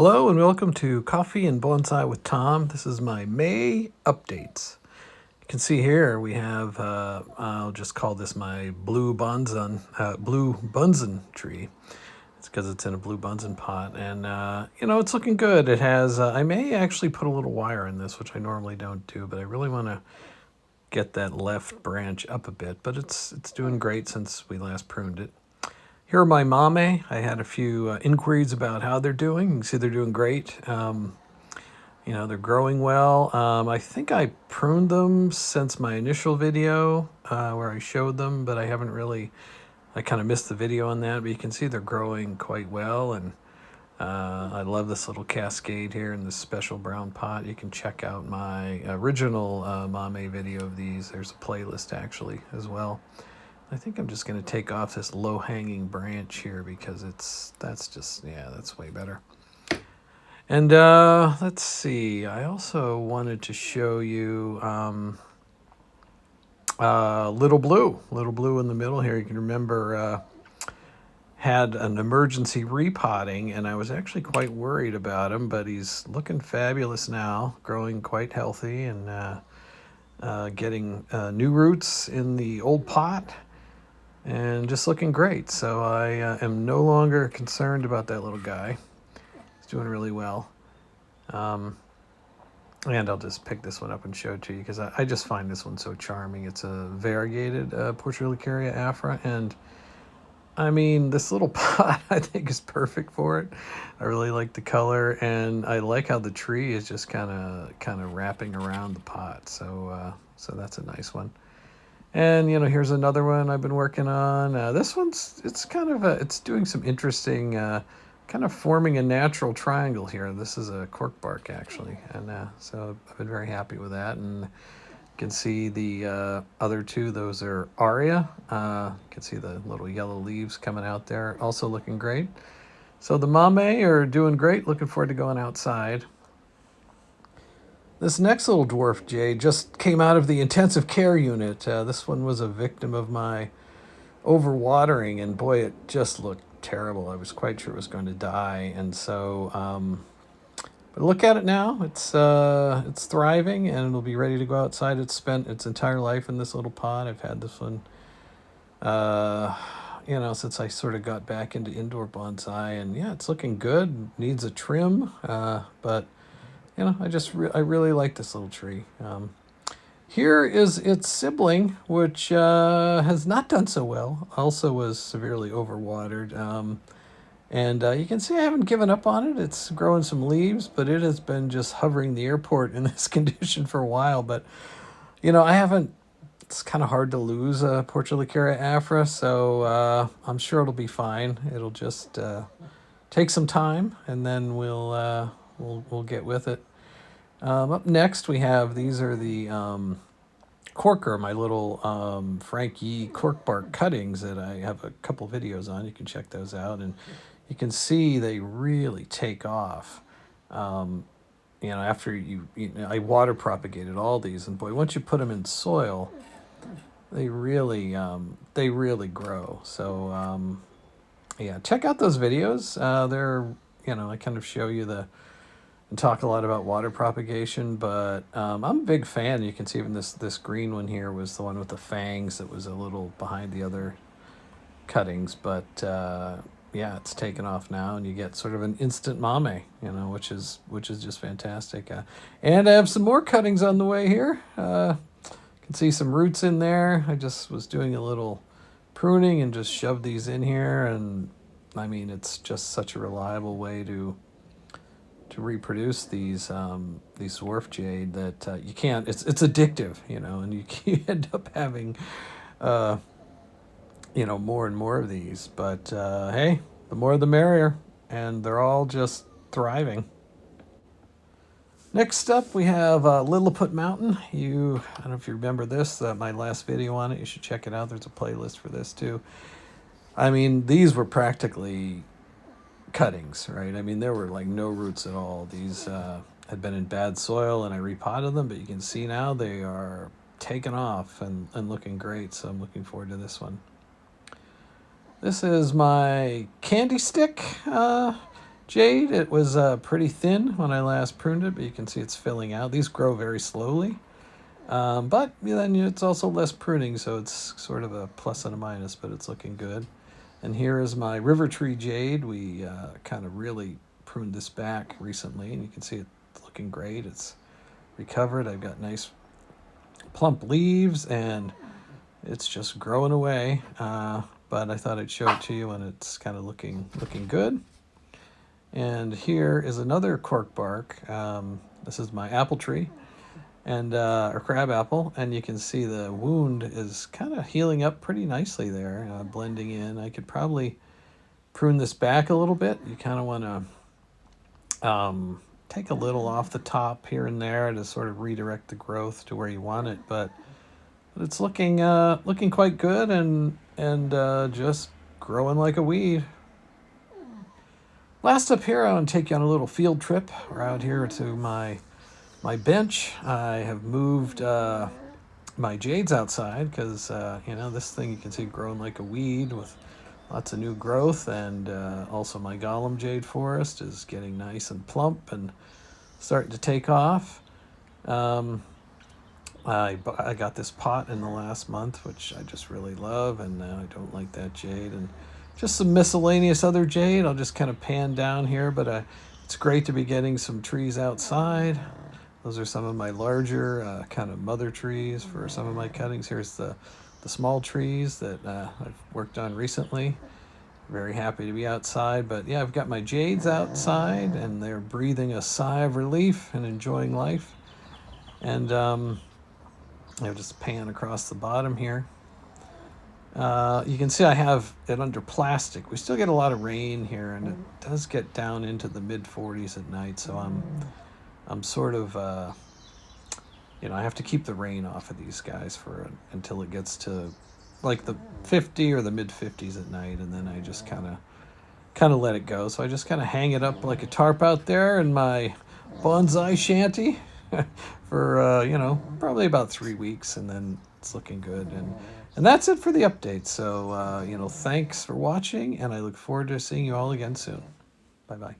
Hello and welcome to Coffee and Bonsai with Tom. This is my May updates. You can see here we have, I'll just call this my blue bunsen tree. It's because it's in a blue bunsen pot, and it's looking good. It has, I may actually put a little wire in this, which I normally don't do, but I really want to get that left branch up a bit, but it's doing great since we last pruned it. Here are my mame. I had a few inquiries about how they're doing. You can see they're doing great. They're growing well. I think I pruned them since my initial video where I showed them, but I haven't really, I kind of missed the video on that, but you can see they're growing quite well. And I love this little cascade here in this special brown pot. You can check out my original mame video of these. There's a playlist actually as well. I think I'm just going to take off this low-hanging branch here because that's way better. And let's see, I also wanted to show you Little Blue in the middle here. You can remember had an emergency repotting, and I was actually quite worried about him, but he's looking fabulous now, growing quite healthy and getting new roots in the old pot. And just looking great. So I am no longer concerned about that little guy. He's doing really well. And I'll just pick this one up and show it to you because I just find this one so charming. It's a variegated Portulacaria afra, and I mean, this little pot I think is perfect for it. I really like the color, and I like how the tree is just kind of wrapping around the pot. So that's a nice one. And here's another one I've been working on. This one's it's doing some interesting kind of forming a natural triangle here. This is a cork bark actually, and so I've been very happy with that. And you can see the other two; those are aria. You can see the little yellow leaves coming out there, also looking great. So the mame are doing great. Looking forward to going outside. This next little dwarf jade just came out of the intensive care unit. This one was a victim of my overwatering, and boy, it just looked terrible. I was quite sure it was going to die, and so, but look at it now. It's thriving, and it'll be ready to go outside. It's spent its entire life in this little pot. I've had this one, since I sort of got back into indoor bonsai, and yeah, it's looking good. Needs a trim, but I really like this little tree. Here is its sibling, which has not done so well. Also was severely overwatered. And you can see I haven't given up on it. It's growing some leaves, but it has been just hovering the airport in this condition for a while. But, I haven't, it's kind of hard to lose a Portulacaria afra, so I'm sure it'll be fine. It'll just take some time, and then we'll get with it. Up next, we have, these are the corker, my little Frank Yi cork bark cuttings that I have a couple videos on. You can check those out, and you can see they really take off. After I water propagated all these, and boy, once you put them in soil, they really grow. So check out those videos. They're I kind of show you and talk a lot about water propagation, but I'm a big fan. You can see even this green one here was the one with the fangs that was a little behind the other cuttings, but it's taken off now, and you get sort of an instant mame, which is just fantastic. And I have some more cuttings on the way here. You can see some roots in there. I just was doing a little pruning and just shoved these in here, and I mean, it's just such a reliable way to reproduce these dwarf jade that you can't. It's addictive, and you end up having more and more of these. But hey, the more the merrier, and they're all just thriving. Next up, we have Lilliput Mountain. I don't know if you remember this, my last video on it. You should check it out. There's a playlist for this too. I mean, these were practically cuttings, right? I mean, there were like no roots at all. These had been in bad soil, and I repotted them, but you can see now they are taking off and looking great, so I'm looking forward to this one. This is my candy stick Jade, it was pretty thin when I last pruned it, but you can see it's filling out. These grow very slowly. But then it's also less pruning, so it's sort of a plus and a minus, but it's looking good. And here is my river tree jade. We kind of really pruned this back recently, and you can see it's looking great. It's recovered. I've got nice plump leaves, and it's just growing away. But I thought I'd show it to you when it's kind of looking good. And here is another cork bark. This is my apple tree, and or crab apple, and you can see the wound is kind of healing up pretty nicely there, blending in. I could probably prune this back a little bit. You kind of want to take a little off the top here and there to sort of redirect the growth to where you want it, but it's looking quite good and just growing like a weed. Last up here, I want to take you on a little field trip. We're out here to my bench. I have moved my jades outside because this thing you can see growing like a weed with lots of new growth, and also my golem jade forest is getting nice and plump and starting to take off. I got this pot in the last month, which I just really love, and I don't like that jade, and just some miscellaneous other jade. I'll just kind of pan down here, but it's great to be getting some trees outside. Those are some of my larger kind of mother trees for some of my cuttings. Here's the small trees that I've worked on recently. Very happy to be outside, but yeah, I've got my jades outside, and they're breathing a sigh of relief and enjoying life. And I'll just pan across the bottom here. You can see I have it under plastic. We still get a lot of rain here, and it does get down into the mid 40s at night, so I'm sort of I have to keep the rain off of these guys until it gets to like the 50 or the mid 50s at night, and then I just kind of let it go. So I just kind of hang it up like a tarp out there in my bonsai shanty for probably about 3 weeks, and then it's looking good. And that's it for the update. So thanks for watching, and I look forward to seeing you all again soon. Bye bye.